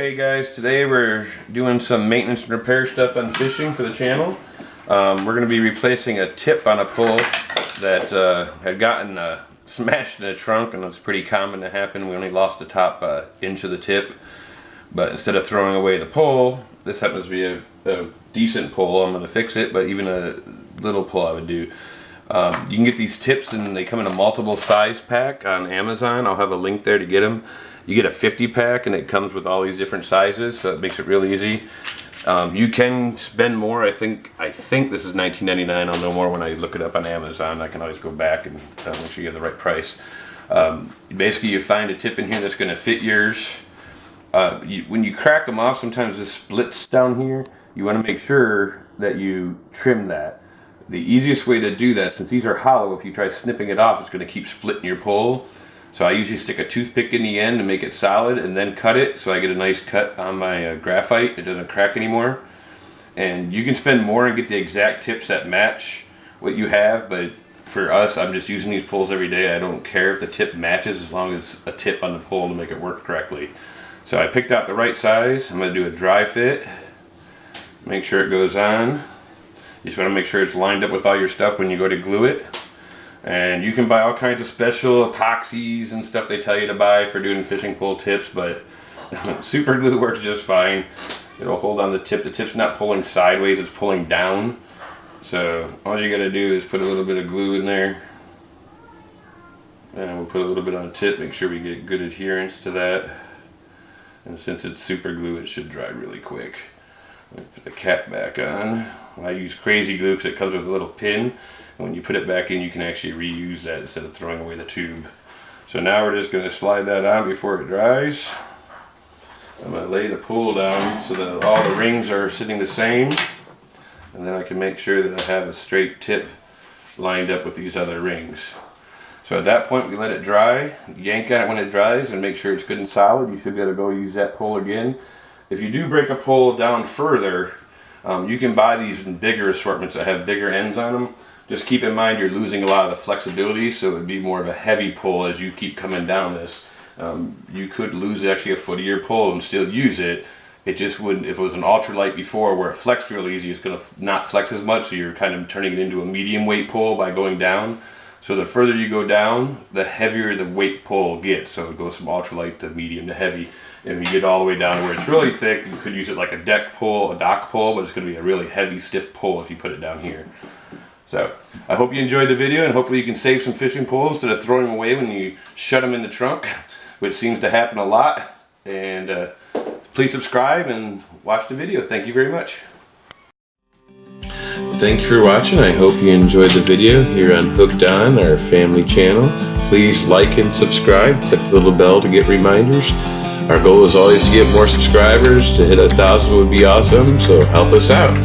Okay guys, today we're doing some maintenance and repair stuff on fishing for the channel. We're going to be replacing a tip on a pole that had gotten smashed in a trunk, and it's pretty common to happen. We only lost the top inch of the tip, but instead of throwing away the pole, this happens to be a decent pole. I'm going to fix it, but even a little pole I would do. You can get these tips and they come in a multiple size pack on Amazon. I'll have a link there to get them. You get a 50 pack and it comes with all these different sizes, so it makes it real easy. You can spend more. I think this is $19.99. I'll know more when I look it up on Amazon. I can always go back and make sure you have the right price. Basically, you find a tip in here that's going to fit yours. When you crack them off, sometimes this splits down here. You want to make sure that you trim that. The easiest way to do that, since these are hollow, if you try snipping it off, it's going to keep splitting your pole. So I usually stick a toothpick in the end to make it solid and then cut it, so I get a nice cut on my graphite. It doesn't crack anymore. And you can spend more and get the exact tips that match what you have, but for us, I'm just using these poles every day. I don't care if the tip matches as long as a tip on the pole to make it work correctly. So I picked out the right size. I'm going to do a dry fit. Make sure it goes on. You just want to make sure it's lined up with all your stuff when you go to glue it. And you can buy all kinds of special epoxies and stuff they tell you to buy for doing fishing pole tips, but super glue works just fine. It'll hold on the tip. The tip's not pulling sideways, it's pulling down. So all you gotta do is put a little bit of glue in there. And we'll put a little bit on the tip, make sure we get good adherence to that. And since it's super glue, it should dry really quick. Put the cap back on. I use crazy glue because it comes with a little pin. And when you put it back in, you can actually reuse that instead of throwing away the tube. So now we're just going to slide that on before it dries. I'm going to lay the pole down so that all the rings are sitting the same. And then I can make sure that I have a straight tip lined up with these other rings. So at that point, we let it dry. Yank on it when it dries and make sure it's good and solid. You should be able to go use that pole again. If you do break a pole down further, you can buy these in bigger assortments that have bigger ends on them. Just keep in mind you're losing a lot of the flexibility, so it would be more of a heavy pole as you keep coming down this. You could lose actually a foot of your pole and still use it. It just wouldn't, if it was an ultralight before where it flexed real easy, it's going to not flex as much, so you're kind of turning it into a medium weight pole by going down. So the further you go down, the heavier the weight pole gets. So it goes from ultralight to medium to heavy. And when you get all the way down where it's really thick, you could use it like a deck pole, a dock pole, but it's going to be a really heavy, stiff pole if you put it down here. So I hope you enjoyed the video, and hopefully you can save some fishing poles instead of throwing them away when you shut them in the trunk, which seems to happen a lot. And please subscribe and watch the video. Thank you very much. Thank you for watching. I hope you enjoyed the video here on Hooked On, our family channel. Please like and subscribe. Click the little bell to get reminders. Our goal is always to get more subscribers. To hit 1,000 would be awesome, so help us out.